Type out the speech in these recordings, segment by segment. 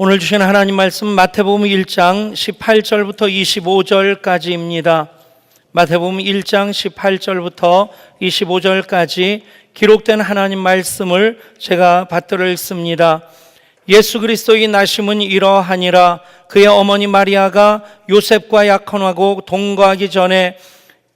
오늘 주신 하나님 말씀 마태복음 1장 18절부터 25절까지입니다. 마태복음 1장 18절부터 25절까지 기록된 하나님 말씀을 제가 받들어 읽습니다. 예수 그리스도의 나심은 이러하니라. 그의 어머니 마리아가 요셉과 약혼하고 동거하기 전에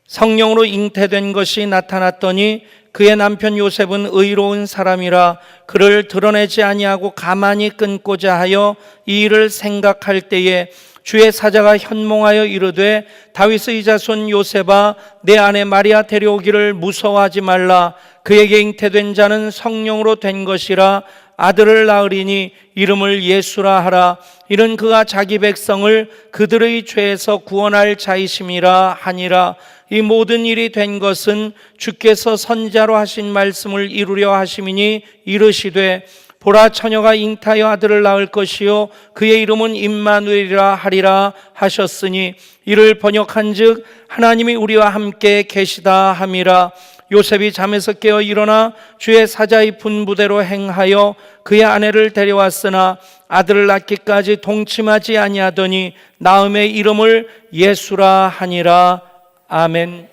성령으로 잉태된 것이 나타났더니 그의 남편 요셉은 의로운 사람이라 그를 드러내지 아니하고 가만히 끊고자 하여 이 일을 생각할 때에 주의 사자가 현몽하여 이르되 다윗의 자손 요셉아 내 아내 마리아 데려오기를 무서워하지 말라. 그에게 잉태된 자는 성령으로 된 것이라. 아들을 낳으리니 이름을 예수라 하라. 이는 그가 자기 백성을 그들의 죄에서 구원할 자이심이라 하니라. 이 모든 일이 된 것은 주께서 선지자로 하신 말씀을 이루려 하심이니 이르시되 보라 처녀가 잉타하여 아들을 낳을 것이요 그의 이름은 임마누엘이라 하리라 하셨으니 이를 번역한즉 하나님이 우리와 함께 계시다 함이라. 요셉이 잠에서 깨어 일어나 주의 사자의 분부대로 행하여 그의 아내를 데려왔으나 아들을 낳기까지 동침하지 아니하더니 낳음의 이름을 예수라 하니라. 아멘.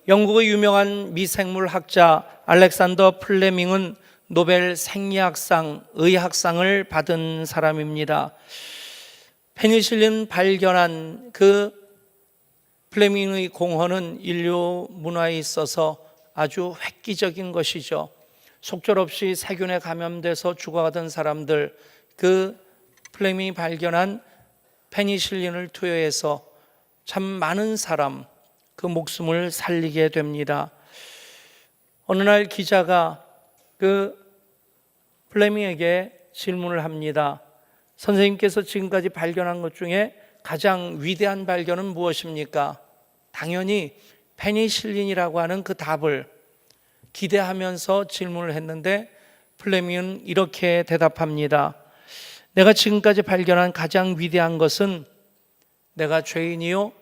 영국의 유명한 미생물 학자 알렉산더 플레밍은 노벨 생리학상, 의학상을 받은 사람입니다. 페니실린 발견한 그 플레밍의 공헌은 인류 문화에 있어서 아주 획기적인 것이죠. 속절없이 세균에 감염돼서 죽어가던 사람들, 그 플레밍이 발견한 페니실린을 투여해서 참 많은 사람 그 목숨을 살리게 됩니다. 어느 날 기자가 그 플레밍에게 질문을 합니다. 선생님께서 지금까지 발견한 것 중에 가장 위대한 발견은 무엇입니까? 당연히 페니실린이라고 하는 그 답을 기대하면서 질문을 했는데 플레밍은 이렇게 대답합니다. 내가 지금까지 발견한 가장 위대한 것은 내가 죄인이요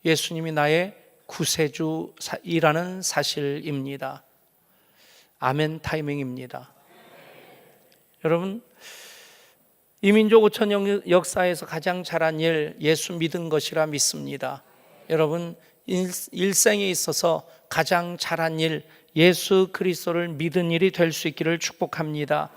예수님이 나의 구세주이라는 사실입니다. 아멘 타이밍입니다. 여러분, 이민족 5천 역사에서 가장 잘한 일 예수 믿은 것이라 믿습니다. 여러분, 일생에 있어서 가장 잘한 일 예수 그리스도를 믿은 일이 될 수 있기를 축복합니다.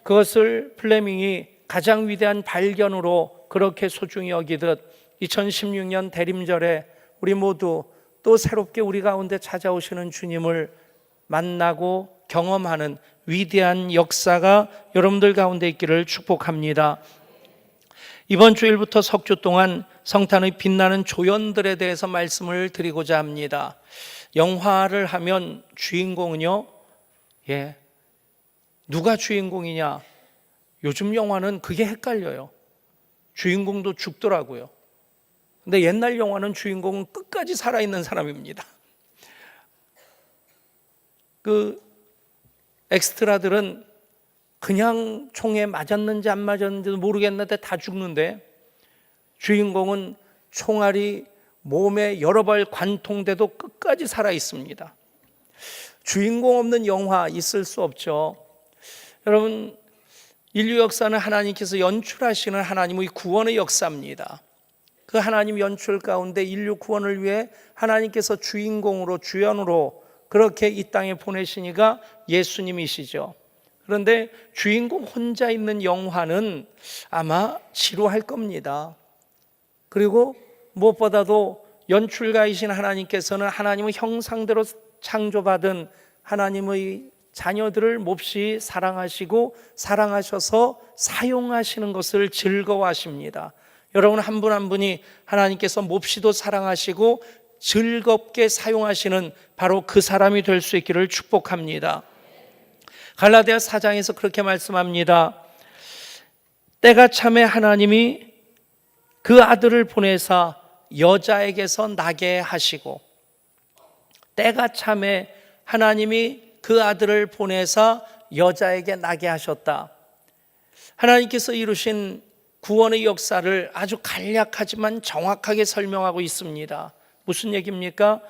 그것을 플레밍이 가장 위대한 발견으로 그렇게 소중히 여기듯 2016년 대림절에 우리 모두 또 새롭게 우리 가운데 찾아오시는 주님을 만나고 경험하는 위대한 역사가 여러분들 가운데 있기를 축복합니다. 이번 주일부터 석 주 동안 성탄의 빛나는 조연들에 대해서 말씀을 드리고자 합니다. 영화를 하면 주인공은요, 누가 주인공이냐? 요즘 영화는 그게 헷갈려요. 주인공도 죽더라고요. 근데 옛날 영화는 주인공은 끝까지 살아있는 사람입니다. 그 엑스트라들은 그냥 총에 맞았는지 안 맞았는지도 모르겠는데 다 죽는데 주인공은 총알이 몸에 여러 발 관통돼도 끝까지 살아있습니다. 주인공 없는 영화 있을 수 없죠. 여러분, 인류 역사는 하나님께서 연출하시는 하나님의 구원의 역사입니다. 그 하나님 연출 가운데 인류 구원을 위해 하나님께서 주인공으로 주연으로 그렇게 이 땅에 보내시니가 예수님이시죠. 그런데 주인공 혼자 있는 영화는 아마 지루할 겁니다. 그리고 무엇보다도 연출가이신 하나님께서는 하나님의 형상대로 창조받은 하나님의 자녀들을 몹시 사랑하시고 사랑하셔서 사용하시는 것을 즐거워하십니다. 여러분 한 분 한 분이 하나님께서 몹시도 사랑하시고 즐겁게 사용하시는 바로 그 사람이 될 수 있기를 축복합니다. 갈라디아 4장에서 그렇게 말씀합니다. 때가 참에 하나님이 그 아들을 보내사 여자에게서 나게 하시고, 때가 참에 하나님이 그 아들을 보내사 여자에게 나게 하셨다. 하나님께서 이루신 구원의 역사를 아주 간략하지만 정확하게 설명하고 있습니다. 무슨 얘기입니까?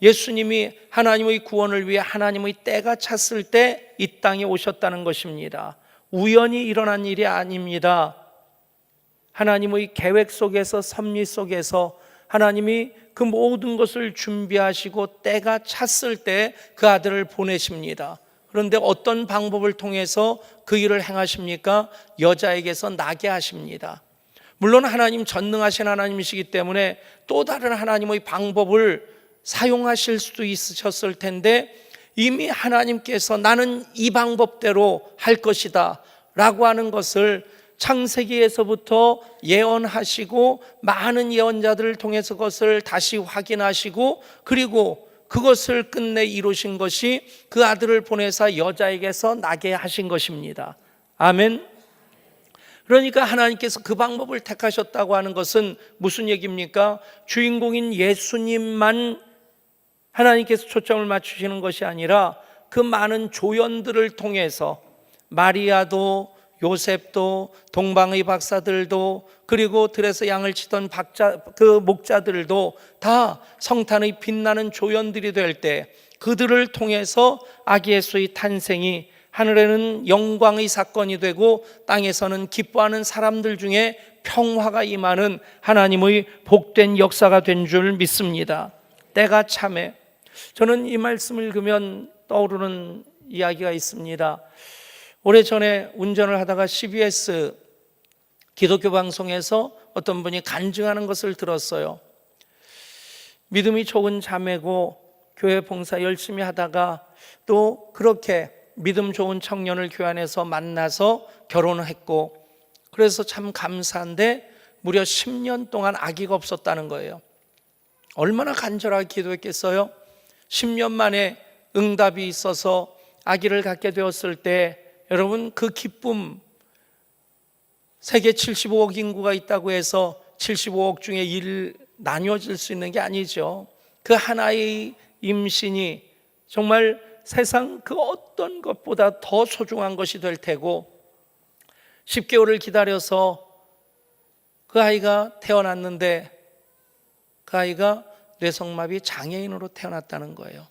예수님이 하나님의 구원을 위해 하나님의 때가 찼을 때 이 땅에 오셨다는 것입니다. 우연히 일어난 일이 아닙니다. 하나님의 계획 속에서, 섭리 속에서 하나님이 그 모든 것을 준비하시고 때가 찼을 때 그 아들을 보내십니다. 그런데 어떤 방법을 통해서 그 일을 행하십니까? 여자에게서 나게 하십니다. 물론 하나님 전능하신 하나님이시기 때문에 또 다른 하나님의 방법을 사용하실 수도 있으셨을 텐데, 이미 하나님께서 나는 이 방법대로 할 것이다 라고 하는 것을 창세기에서부터 예언하시고 많은 예언자들을 통해서 그것을 다시 확인하시고, 그리고 그것을 끝내 이루신 것이 그 아들을 보내사 여자에게서 나게 하신 것입니다. 아멘. 그러니까 하나님께서 그 방법을 택하셨다고 하는 것은 무슨 얘기입니까? 주인공인 예수님만 하나님께서 초점을 맞추시는 것이 아니라 그 많은 조연들을 통해서 마리아도, 요셉도, 동방의 박사들도, 그리고 들에서 양을 치던 그 목자들도 다 성탄의 빛나는 조연들이 될 때 그들을 통해서 아기 예수의 탄생이 하늘에는 영광의 사건이 되고 땅에서는 기뻐하는 사람들 중에 평화가 임하는 하나님의 복된 역사가 된 줄 믿습니다. 때가 참에, 저는 이 말씀을 읽으면 떠오르는 이야기가 있습니다. 오래전에 운전을 하다가 CBS 기독교 방송에서 어떤 분이 간증하는 것을 들었어요. 믿음이 좋은 자매고 교회 봉사 열심히 하다가 또 그렇게 믿음 좋은 청년을 교회 안에서 만나서 결혼을 했고, 그래서 참 감사한데 무려 10년 동안 아기가 없었다는 거예요. 얼마나 간절하게 기도했겠어요? 10년 만에 응답이 있어서 아기를 갖게 되었을 때 여러분, 그 기쁨, 세계 75억 인구가 있다고 해서 75억 중에 1 나뉘어질 수 있는 게 아니죠. 그 하나의 임신이 정말 세상 그 어떤 것보다 더 소중한 것이 될 테고, 10개월을 기다려서 그 아이가 태어났는데 그 아이가 뇌성마비 장애인으로 태어났다는 거예요.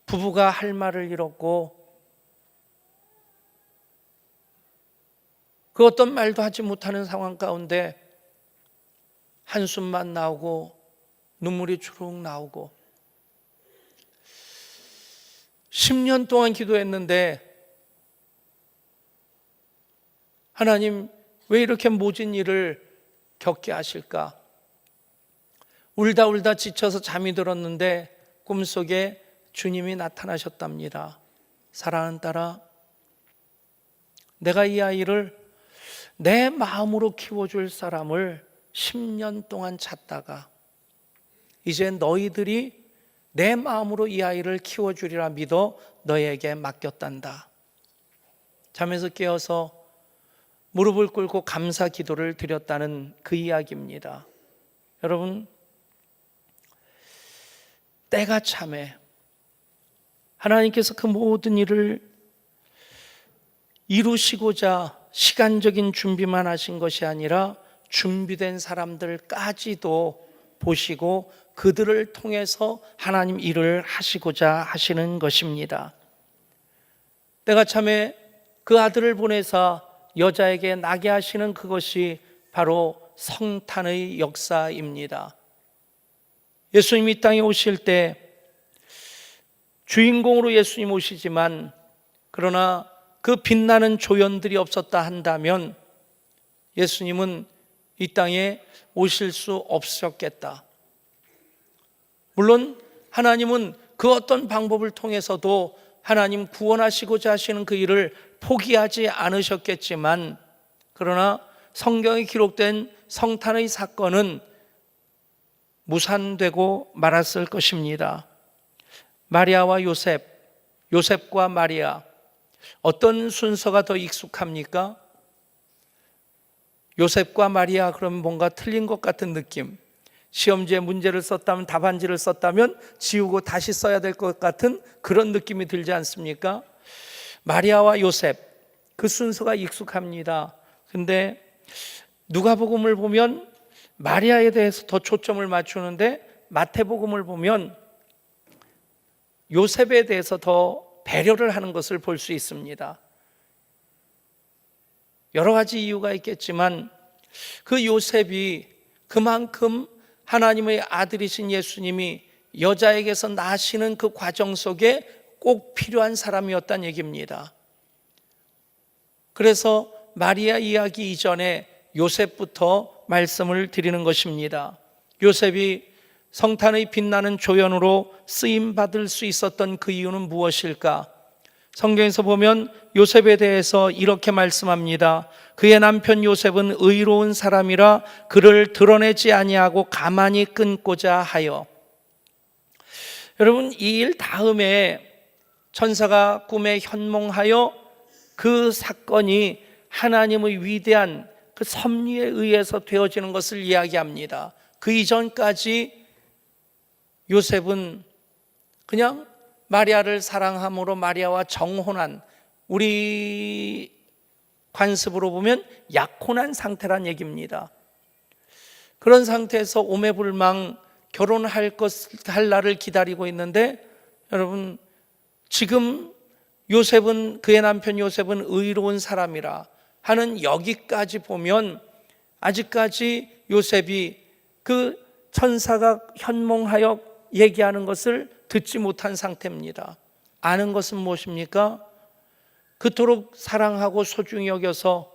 부부가 할 말을 잃었고 그 어떤 말도 하지 못하는 상황 가운데 한숨만 나오고 눈물이 주룩 나오고, 10년 동안 기도했는데 하나님 왜 이렇게 모진 일을 겪게 하실까? 울다 지쳐서 잠이 들었는데 꿈속에 주님이 나타나셨답니다. 사랑하는 딸아, 내가 이 아이를 내 마음으로 키워줄 사람을 10년 동안 찾다가 이제 너희들이 내 마음으로 이 아이를 키워주리라 믿어 너희에게 맡겼단다. 잠에서 깨어서 무릎을 꿇고 감사 기도를 드렸다는 그 이야기입니다. 여러분, 때가 참에 하나님께서 그 모든 일을 이루시고자 시간적인 준비만 하신 것이 아니라 준비된 사람들까지도 보시고 그들을 통해서 하나님 일을 하시고자 하시는 것입니다. 때가 참에 그 아들을 보내사 여자에게 나게 하시는 그것이 바로 성탄의 역사입니다. 예수님이 이 땅에 오실 때 주인공으로 예수님 오시지만, 그러나 그 빛나는 조연들이 없었다 한다면 예수님은 이 땅에 오실 수 없었겠다. 물론 하나님은 그 어떤 방법을 통해서도 하나님 구원하시고자 하시는 그 일을 포기하지 않으셨겠지만, 그러나 성경에 기록된 성탄의 사건은 무산되고 말았을 것입니다. 마리아와 요셉, 요셉과 마리아, 어떤 순서가 더 익숙합니까? 요셉과 마리아 그러면 뭔가 틀린 것 같은 느낌. 시험지에 문제를 썼다면, 답안지를 썼다면 지우고 다시 써야 될 것 같은 그런 느낌이 들지 않습니까? 마리아와 요셉, 그 순서가 익숙합니다. 근데 누가복음을 보면 마리아에 대해서 더 초점을 맞추는데, 마태복음을 보면 요셉에 대해서 더 배려를 하는 것을 볼 수 있습니다. 여러 가지 이유가 있겠지만 그 요셉이 그만큼 하나님의 아들이신 예수님이 여자에게서 나시는 그 과정 속에 꼭 필요한 사람이었다는 얘기입니다. 그래서 마리아 이야기 이전에 요셉부터 말씀을 드리는 것입니다. 요셉이 성탄의 빛나는 조연으로 쓰임받을 수 있었던 그 이유는 무엇일까? 성경에서 보면 요셉에 대해서 이렇게 말씀합니다. 그의 남편 요셉은 의로운 사람이라 그를 드러내지 아니하고 가만히 끊고자 하여. 여러분, 이 일 다음에 천사가 꿈에 현몽하여 그 사건이 하나님의 위대한 그 섭리에 의해서 되어지는 것을 이야기합니다. 그 이전까지 요셉은 그냥 마리아를 사랑함으로 마리아와 정혼한, 우리 관습으로 보면 약혼한 상태란 얘기입니다. 그런 상태에서 오매불망 결혼할 날을 기다리고 있는데, 여러분, 지금 요셉은, 그의 남편 요셉은 의로운 사람이라 하는 여기까지 보면 아직까지 요셉이 그 천사가 현몽하여 얘기하는 것을 듣지 못한 상태입니다. 아는 것은 무엇입니까? 그토록 사랑하고 소중히 여겨서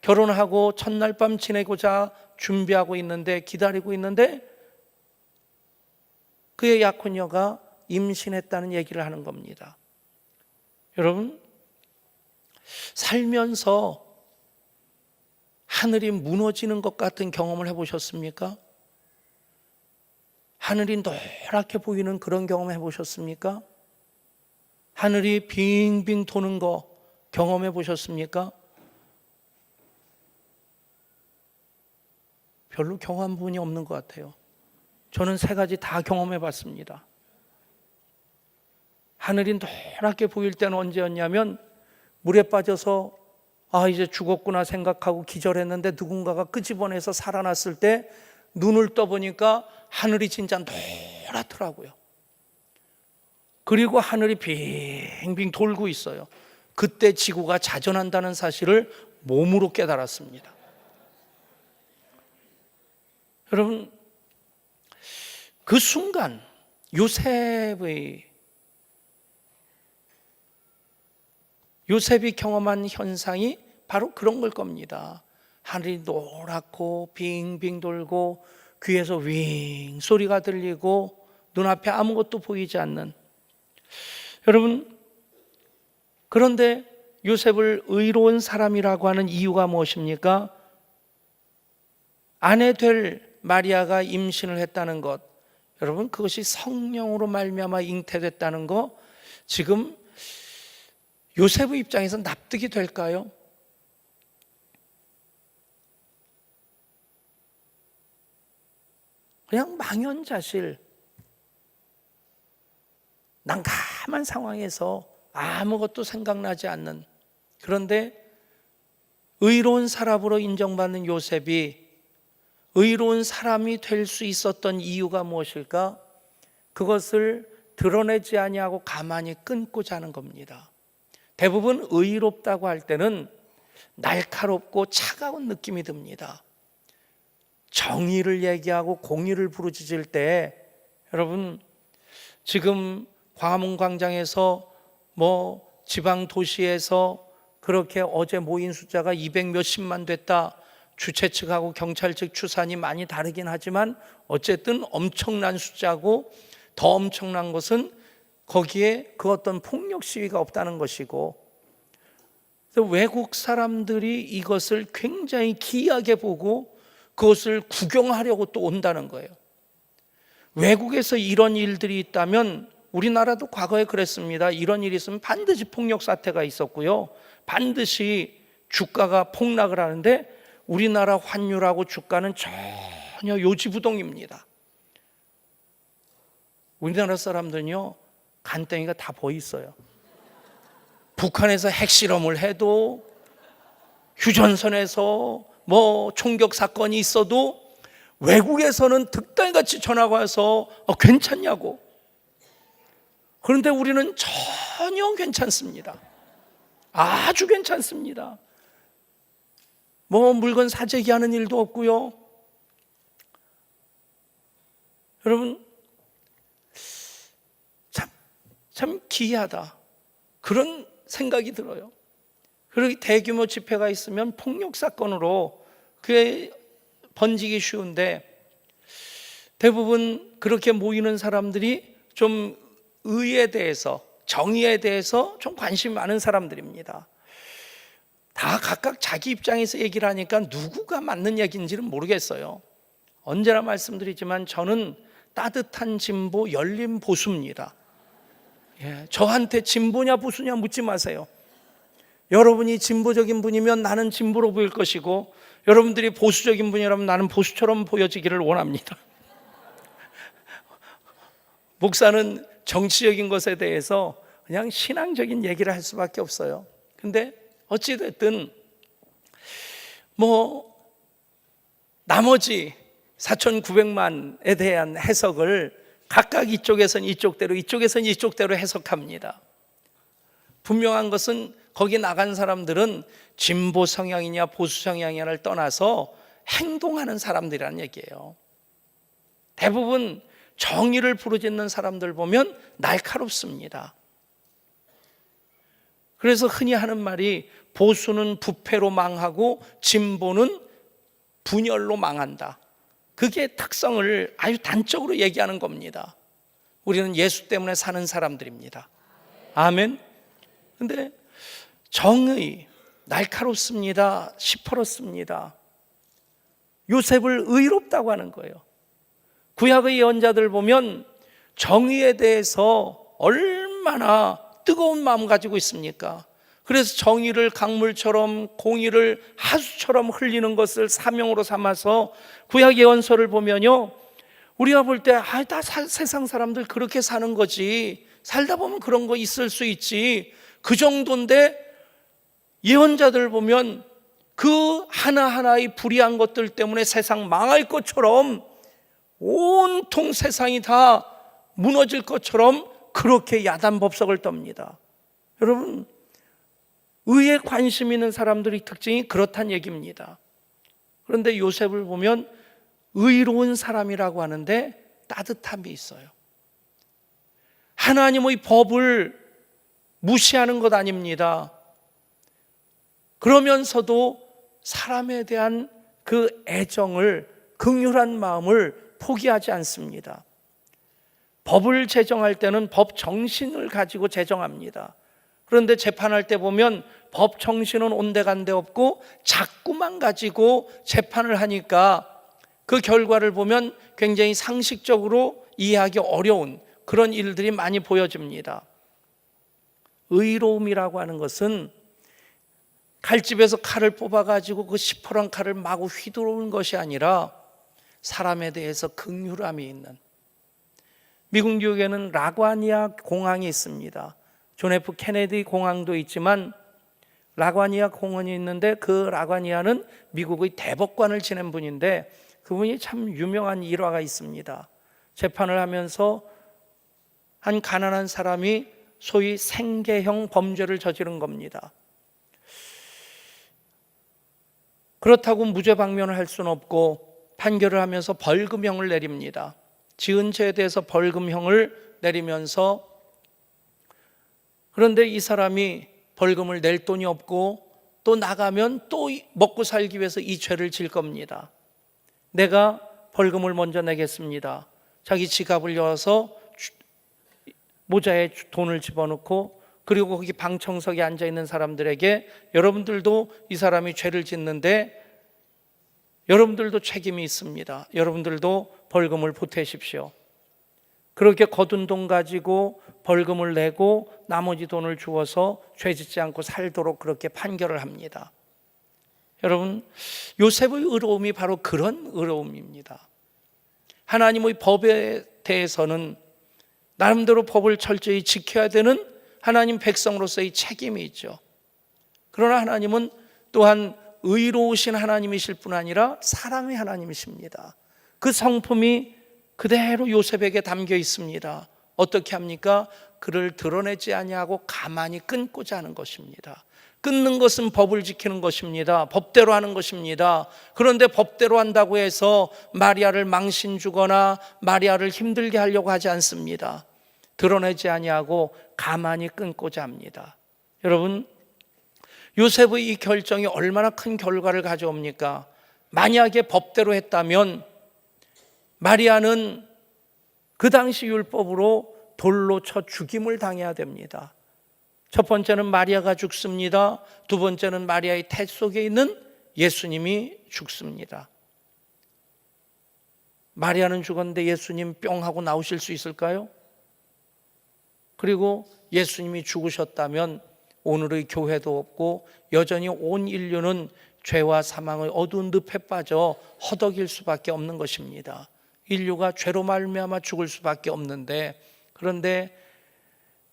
결혼하고 첫날 밤 지내고자 준비하고 있는데, 기다리고 있는데 그의 약혼녀가 임신했다는 얘기를 하는 겁니다. 여러분, 살면서 하늘이 무너지는 것 같은 경험을 해보셨습니까? 하늘이 노랗게 보이는 그런 경험 해보셨습니까? 하늘이 빙빙 도는 거 경험해 보셨습니까? 별로 경험한 분이 없는 것 같아요. 저는 세 가지 다 경험해 봤습니다. 하늘이 노랗게 보일 때는 언제였냐면, 물에 빠져서 이제 죽었구나 생각하고 기절했는데 누군가가 끄집어내서 살아났을 때 눈을 떠보니까 하늘이 진짜 노랗더라고요. 그리고 하늘이 빙빙 돌고 있어요. 그때 지구가 자전한다는 사실을 몸으로 깨달았습니다. 여러분, 그 순간 요셉이 경험한 현상이 바로 그런 걸 겁니다. 하늘이 노랗고 빙빙 돌고 귀에서 윙 소리가 들리고 눈앞에 아무것도 보이지 않는. 여러분, 그런데 요셉을 의로운 사람이라고 하는 이유가 무엇입니까? 아내 될 마리아가 임신을 했다는 것, 여러분, 그것이 성령으로 말미암아 잉태됐다는 거, 지금 요셉의 입장에서 납득이 될까요? 그냥 망연자실, 난감한 상황에서 아무것도 생각나지 않는, 그런데 의로운 사람으로 인정받는 요셉이 의로운 사람이 될 수 있었던 이유가 무엇일까? 그것을 드러내지 아니하고 가만히 끊고자 하는 겁니다. 대부분 의롭다고 할 때는 날카롭고 차가운 느낌이 듭니다. 정의를 얘기하고 공의를 부르짖을 때, 여러분, 지금 광화문 광장에서 지방 도시에서 그렇게 어제 모인 숫자가 200 몇십만 됐다, 주최 측하고 경찰 측 추산이 많이 다르긴 하지만 어쨌든 엄청난 숫자고, 더 엄청난 것은 거기에 그 어떤 폭력 시위가 없다는 것이고, 외국 사람들이 이것을 굉장히 기이하게 보고 그것을 구경하려고 또 온다는 거예요. 외국에서 이런 일들이 있다면 우리나라도 과거에 그랬습니다. 이런 일이 있으면 반드시 폭력 사태가 있었고요, 반드시 주가가 폭락을 하는데, 우리나라 환율하고 주가는 전혀 요지부동입니다. 우리나라 사람들은요, 간땡이가 다 보이어요. 북한에서 핵실험을 해도, 휴전선에서 총격 사건이 있어도 외국에서는 득달같이 전화가 와서 괜찮냐고. 그런데 우리는 전혀 괜찮습니다. 아주 괜찮습니다. 뭐 물건 사재기 하는 일도 없고요. 여러분, 참 기이하다, 그런 생각이 들어요. 그리고 대규모 집회가 있으면 폭력 사건으로 그게 번지기 쉬운데, 대부분 그렇게 모이는 사람들이 좀 의에 대해서, 정의에 대해서 좀 관심이 많은 사람들입니다. 다 각각 자기 입장에서 얘기를 하니까 누구가 맞는 얘기인지는 모르겠어요. 언제나 말씀드리지만 저는 따뜻한 진보, 열린 보수입니다. 저한테 진보냐 보수냐 묻지 마세요. 여러분이 진보적인 분이면 나는 진보로 보일 것이고, 여러분들이 보수적인 분이라면 나는 보수처럼 보여지기를 원합니다. 목사는 정치적인 것에 대해서 그냥 신앙적인 얘기를 할 수밖에 없어요. 근데 어찌됐든 나머지 4,900만에 대한 해석을 각각 이쪽에선 이쪽대로, 이쪽에선 이쪽대로 해석합니다. 분명한 것은 거기 나간 사람들은 진보 성향이냐 보수 성향이냐를 떠나서 행동하는 사람들이라는 얘기예요. 대부분 정의를 부르짖는 사람들 보면 날카롭습니다. 그래서 흔히 하는 말이 보수는 부패로 망하고 진보는 분열로 망한다. 그게 특성을 아주 단적으로 얘기하는 겁니다. 우리는 예수 때문에 사는 사람들입니다. 아멘. 근데 정의, 날카롭습니다, 시퍼렇습니다. 요셉을 의롭다고 하는 거예요. 구약의 예언자들 보면 정의에 대해서 얼마나 뜨거운 마음 가지고 있습니까? 그래서 정의를 강물처럼, 공의를 하수처럼 흘리는 것을 사명으로 삼아서 구약 예언서를 보면요, 우리가 볼 때 다 세상 사람들 그렇게 사는 거지, 살다 보면 그런 거 있을 수 있지, 그 정도인데 예언자들 보면 그 하나하나의 불의한 것들 때문에 세상 망할 것처럼, 온통 세상이 다 무너질 것처럼 그렇게 야단법석을 떱니다. 여러분, 의에 관심 있는 사람들의 특징이 그렇다는 얘기입니다. 그런데 요셉을 보면 의로운 사람이라고 하는데 따뜻함이 있어요. 하나님의 법을 무시하는 것 아닙니다. 그러면서도 사람에 대한 그 애정을, 긍휼한 마음을 포기하지 않습니다. 법을 제정할 때는 법 정신을 가지고 제정합니다. 그런데 재판할 때 보면 법 정신은 온데간데 없고 자꾸만 가지고 재판을 하니까 그 결과를 보면 굉장히 상식적으로 이해하기 어려운 그런 일들이 많이 보여집니다. 의로움이라고 하는 것은 칼집에서 칼을 뽑아가지고 그 시퍼런 칼을 마구 휘두르는 것이 아니라 사람에 대해서 긍휼함이 있는, 미국 뉴욕에는 라과니아 공항이 있습니다. 존 F 케네디 공항도 있지만 라과니아 공원이 있는데, 그 라과니아는 미국의 대법관을 지낸 분인데 그분이 참 유명한 일화가 있습니다. 재판을 하면서 한 가난한 사람이 소위 생계형 범죄를 저지른 겁니다. 그렇다고 무죄 방면을 할 수는 없고 판결을 하면서 벌금형을 내립니다. 지은 죄에 대해서 벌금형을 내리면서, 그런데 이 사람이 벌금을 낼 돈이 없고 또 나가면 또 먹고 살기 위해서 이 죄를 질 겁니다. 내가 벌금을 먼저 내겠습니다. 자기 지갑을 열어서 모자에 돈을 집어넣고, 그리고 거기 방청석에 앉아있는 사람들에게 여러분들도 이 사람이 죄를 짓는데 여러분들도 책임이 있습니다. 여러분들도 벌금을 보태십시오. 그렇게 거둔 돈 가지고 벌금을 내고 나머지 돈을 주어서 죄 짓지 않고 살도록 그렇게 판결을 합니다. 여러분, 요셉의 의로움이 바로 그런 의로움입니다. 하나님의 법에 대해서는 나름대로 법을 철저히 지켜야 되는 하나님 백성으로서의 책임이 있죠. 그러나 하나님은 또한 의로우신 하나님이실 뿐 아니라 사랑의 하나님이십니다. 그 성품이 그대로 요셉에게 담겨 있습니다. 어떻게 합니까? 그를 드러내지 아니하고 가만히 끊고자 하는 것입니다. 끊는 것은 법을 지키는 것입니다. 법대로 하는 것입니다. 그런데 법대로 한다고 해서 마리아를 망신 주거나 마리아를 힘들게 하려고 하지 않습니다. 드러내지 아니하고 가만히 끊고자 합니다. 여러분, 요셉의 이 결정이 얼마나 큰 결과를 가져옵니까? 만약에 법대로 했다면 마리아는 그 당시 율법으로 돌로 쳐 죽임을 당해야 됩니다. 첫 번째는 마리아가 죽습니다. 두 번째는 마리아의 태 속에 있는 예수님이 죽습니다. 마리아는 죽었는데 예수님 뿅 하고 나오실 수 있을까요? 그리고 예수님이 죽으셨다면 오늘의 교회도 없고 여전히 온 인류는 죄와 사망의 어두운 늪에 빠져 허덕일 수밖에 없는 것입니다. 인류가 죄로 말미암아 죽을 수밖에 없는데, 그런데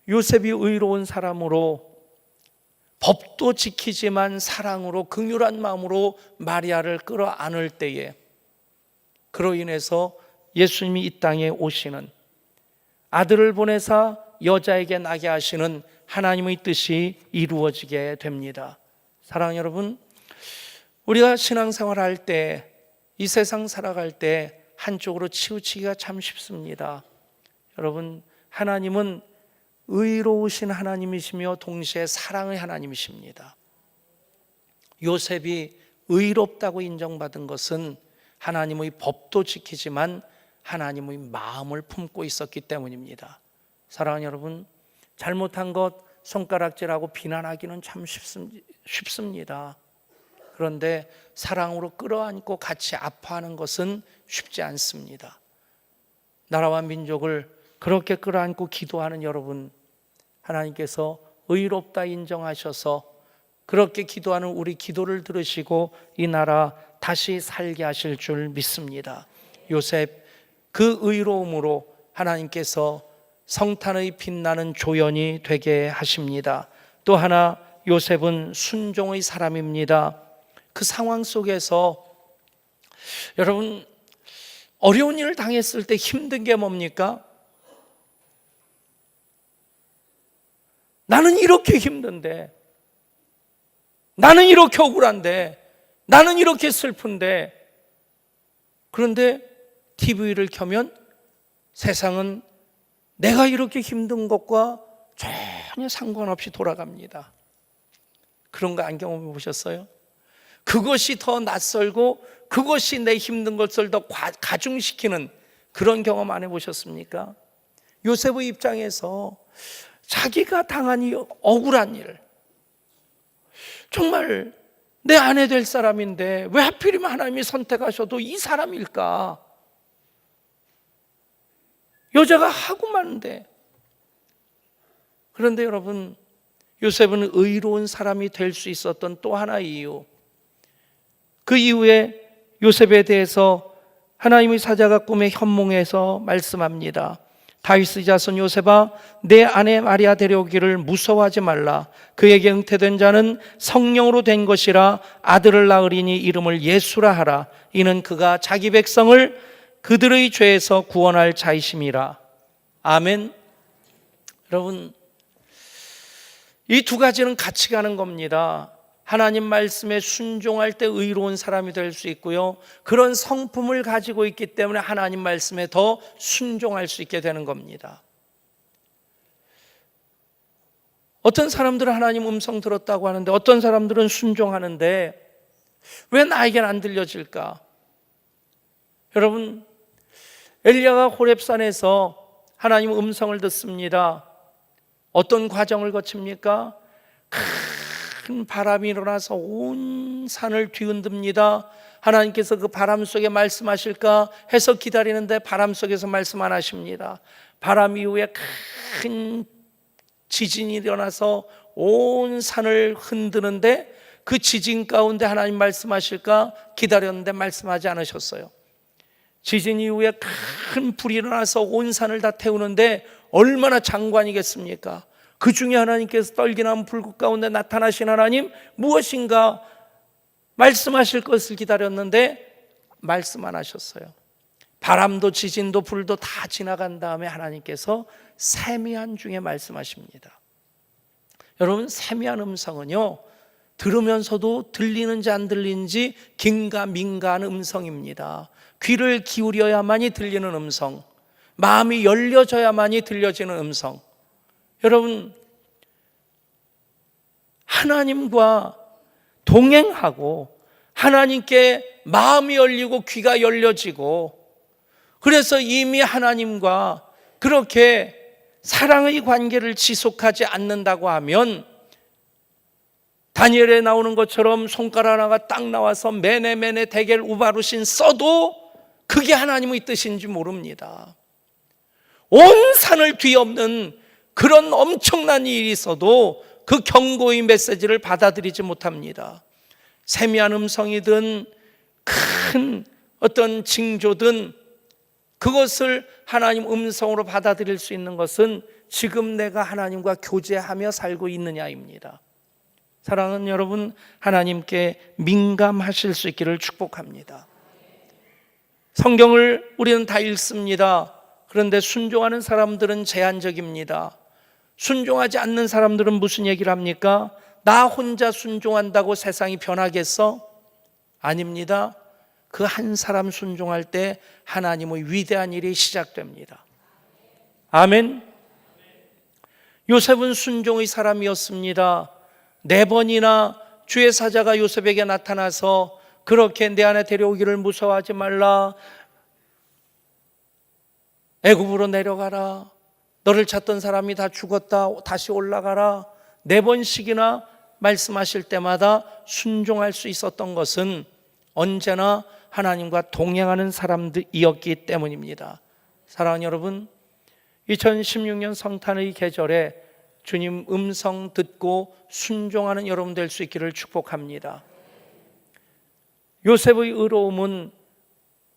요셉이 의로운 사람으로 법도 지키지만 사랑으로 긍휼한 마음으로 마리아를 끌어안을 때에 그로 인해서 예수님이 이 땅에 오시는, 아들을 보내사 여자에게 나게 하시는 하나님의 뜻이 이루어지게 됩니다. 사랑하는 여러분, 우리가 신앙생활할 때, 이 세상 살아갈 때 한쪽으로 치우치기가 참 쉽습니다. 여러분, 하나님은 의로우신 하나님이시며 동시에 사랑의 하나님이십니다. 요셉이 의롭다고 인정받은 것은 하나님의 법도 지키지만 하나님의 마음을 품고 있었기 때문입니다. 사랑하는 여러분, 잘못한 것 손가락질하고 비난하기는 참 쉽습니다. 그런데 사랑으로 끌어안고 같이 아파하는 것은 쉽지 않습니다. 나라와 민족을 그렇게 끌어안고 기도하는 여러분, 하나님께서 의롭다 인정하셔서 그렇게 기도하는 우리 기도를 들으시고 이 나라 다시 살게 하실 줄 믿습니다. 요셉, 그 의로움으로 하나님께서 성탄의 빛나는 조연이 되게 하십니다. 또 하나, 요셉은 순종의 사람입니다. 그 상황 속에서 여러분, 어려운 일을 당했을 때 힘든 게 뭡니까? 나는 이렇게 힘든데, 나는 이렇게 억울한데, 나는 이렇게 슬픈데, 그런데 TV를 켜면 세상은 내가 이렇게 힘든 것과 전혀 상관없이 돌아갑니다. 그런 거 안 경험해 보셨어요? 그것이 더 낯설고 그것이 내 힘든 것을 더 가중시키는 그런 경험 안 해보셨습니까? 요셉의 입장에서 자기가 당한 이 억울한 일, 정말 내 아내 될 사람인데 왜 하필이면 하나님이 선택하셔도 이 사람일까? 여자가 하고 마는데. 그런데 여러분, 요셉은 의로운 사람이 될 수 있었던 또 하나의 이유, 그 이후에 요셉에 대해서 하나님의 사자가 꿈에 현몽해서 말씀합니다. 다윗의 자손 요셉아, 내 아내 마리아 데려오기를 무서워하지 말라. 그에게 잉태된 자는 성령으로 된 것이라. 아들을 낳으리니 이름을 예수라 하라. 이는 그가 자기 백성을 그들의 죄에서 구원할 자이심이라. 아멘. 여러분, 이 두 가지는 같이 가는 겁니다. 하나님 말씀에 순종할 때 의로운 사람이 될 수 있고요, 그런 성품을 가지고 있기 때문에 하나님 말씀에 더 순종할 수 있게 되는 겁니다. 어떤 사람들은 하나님 음성 들었다고 하는데 어떤 사람들은 순종하는데 왜 나에겐 안 들려질까? 여러분, 엘리야가 호렙산에서 하나님 음성을 듣습니다. 어떤 과정을 거칩니까? 큰 바람이 일어나서 온 산을 뒤흔듭니다. 하나님께서 그 바람 속에 말씀하실까 해서 기다리는데 바람 속에서 말씀 안 하십니다. 바람 이후에 큰 지진이 일어나서 온 산을 흔드는데 그 지진 가운데 하나님 말씀하실까 기다렸는데 말씀하지 않으셨어요. 지진 이후에 큰 불이 일어나서 온 산을 다 태우는데 얼마나 장관이겠습니까? 그 중에 하나님께서 떨기나무 불꽃 가운데 나타나신 하나님, 무엇인가 말씀하실 것을 기다렸는데 말씀 안 하셨어요. 바람도 지진도 불도 다 지나간 다음에 하나님께서 세미한 중에 말씀하십니다. 여러분, 세미한 음성은요, 들으면서도 들리는지 안 들리는지 긴가민가한 음성입니다. 귀를 기울여야만이 들리는 음성, 마음이 열려져야만이 들려지는 음성. 여러분, 하나님과 동행하고 하나님께 마음이 열리고 귀가 열려지고, 그래서 이미 하나님과 그렇게 사랑의 관계를 지속하지 않는다고 하면 다니엘에 나오는 것처럼 손가락 하나가 딱 나와서 메네메네 데겔 우바루신 써도 그게 하나님의 뜻인지 모릅니다. 온 산을 뒤엎는 그런 엄청난 일이 있어도 그 경고의 메시지를 받아들이지 못합니다. 세미한 음성이든 큰 어떤 징조든 그것을 하나님 음성으로 받아들일 수 있는 것은 지금 내가 하나님과 교제하며 살고 있느냐입니다. 사랑하는 여러분, 하나님께 민감하실 수 있기를 축복합니다. 성경을 우리는 다 읽습니다. 그런데 순종하는 사람들은 제한적입니다. 순종하지 않는 사람들은 무슨 얘기를 합니까? 나 혼자 순종한다고 세상이 변하겠어? 아닙니다. 그 한 사람 순종할 때 하나님의 위대한 일이 시작됩니다. 아멘. 요셉은 순종의 사람이었습니다. 4번이나 주의 사자가 요셉에게 나타나서 그렇게 내 안에 데려오기를 무서워하지 말라, 애굽으로 내려가라, 너를 찾던 사람이 다 죽었다, 다시 올라가라, 4번씩이나 말씀하실 때마다 순종할 수 있었던 것은 언제나 하나님과 동행하는 사람들이었기 때문입니다. 사랑하는 여러분, 2016년 성탄의 계절에 주님 음성 듣고 순종하는 여러분 될 수 있기를 축복합니다. 요셉의 의로움은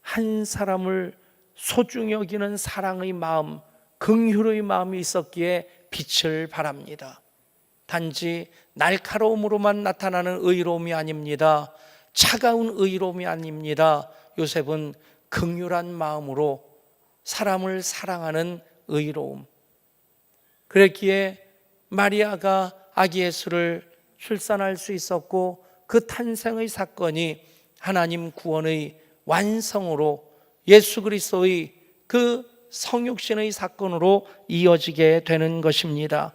한 사람을 소중히 여기는 사랑의 마음, 긍휼의 마음이 있었기에 빛을 발합니다. 단지 날카로움으로만 나타나는 의로움이 아닙니다. 차가운 의로움이 아닙니다. 요셉은 긍휼한 마음으로 사람을 사랑하는 의로움. 그랬기에 마리아가 아기 예수를 출산할 수 있었고 그 탄생의 사건이 하나님 구원의 완성으로 예수 그리스도의 그 성육신의 사건으로 이어지게 되는 것입니다.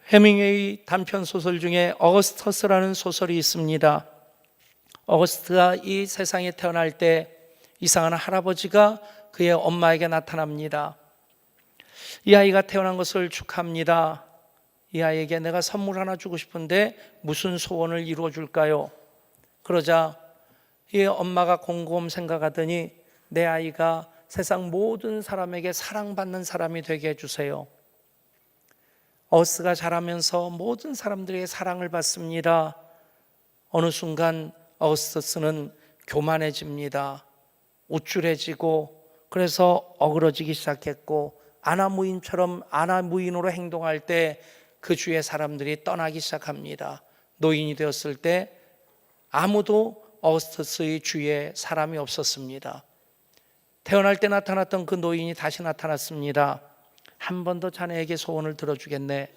해밍웨이 단편 소설 중에 어거스터스라는 소설이 있습니다. 어거스트가 이 세상에 태어날 때 이상한 할아버지가 그의 엄마에게 나타납니다. 이 아이가 태어난 것을 축하합니다. 이 아이에게 내가 선물 하나 주고 싶은데 무슨 소원을 이루어 줄까요? 그러자 이 엄마가 곰곰 생각하더니 내 아이가 세상 모든 사람에게 사랑받는 사람이 되게 해주세요. 어스가 자라면서 모든 사람들에게 사랑을 받습니다. 어느 순간 어거스터스는 교만해집니다. 우쭐해지고 그래서 어그러지기 시작했고 아나무인처럼 아나무인으로 행동할 때 그 주위의 사람들이 떠나기 시작합니다. 노인이 되었을 때 아무도 어거스터스의 주위에 사람이 없었습니다. 태어날 때 나타났던 그 노인이 다시 나타났습니다. 한 번 더 자네에게 소원을 들어주겠네.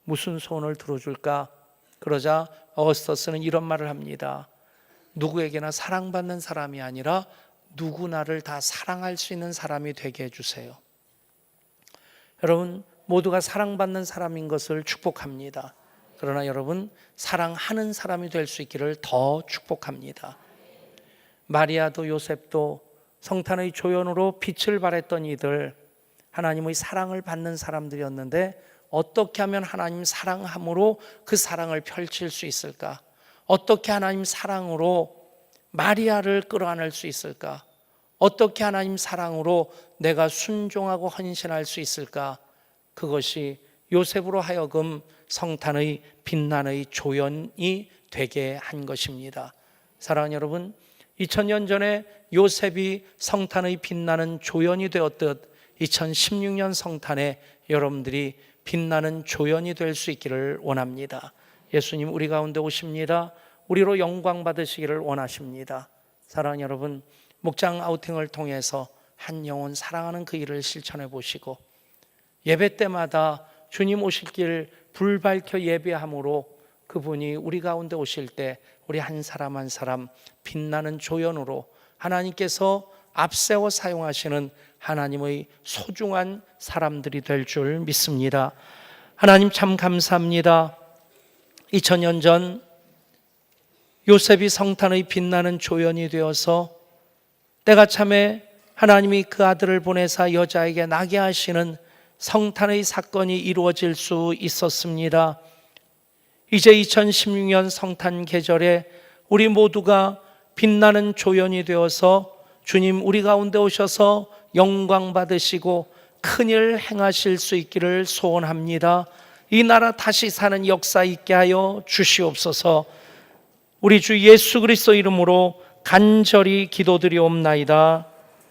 무슨 소원을 들어줄까? 그러자 어거스터스는 이런 말을 합니다. 누구에게나 사랑받는 사람이 아니라 누구나를 다 사랑할 수 있는 사람이 되게 해주세요. 여러분, 모두가 사랑받는 사람인 것을 축복합니다. 그러나 여러분, 사랑하는 사람이 될 수 있기를 더 축복합니다. 마리아도 요셉도 성탄의 조연으로 빛을 발했던 이들, 하나님의 사랑을 받는 사람들이었는데 어떻게 하면 하나님 사랑함으로 그 사랑을 펼칠 수 있을까? 어떻게 하나님 사랑으로 마리아를 끌어안을 수 있을까? 어떻게 하나님 사랑으로 내가 순종하고 헌신할 수 있을까? 그것이 요셉으로 하여금 성탄의 빛난의 조연이 되게 한 것입니다. 사랑하는 여러분, 2000년 전에 요셉이 성탄의 빛나는 조연이 되었듯 2016년 성탄에 여러분들이 빛나는 조연이 될 수 있기를 원합니다. 예수님 우리 가운데 오십니다. 우리로 영광 받으시기를 원하십니다. 사랑하는 여러분, 목장 아우팅을 통해서 한 영혼 사랑하는 그 일을 실천해 보시고 예배 때마다 주님 오실 길 불 밝혀 예배함으로 그분이 우리 가운데 오실 때 우리 한 사람 한 사람 빛나는 조연으로 하나님께서 앞세워 사용하시는 하나님의 소중한 사람들이 될 줄 믿습니다. 하나님 참 감사합니다. 2000년 전 요셉이 성탄의 빛나는 조연이 되어서 때가 참에 하나님이 그 아들을 보내사 여자에게 나게 하시는 성탄의 사건이 이루어질 수 있었습니다. 이제 2016년 성탄 계절에 우리 모두가 빛나는 조연이 되어서 주님 우리 가운데 오셔서 영광 받으시고 큰일 행하실 수 있기를 소원합니다. 이 나라 다시 사는 역사 있게 하여 주시옵소서. 우리 주 예수 그리스도 이름으로 간절히 기도드리옵나이다.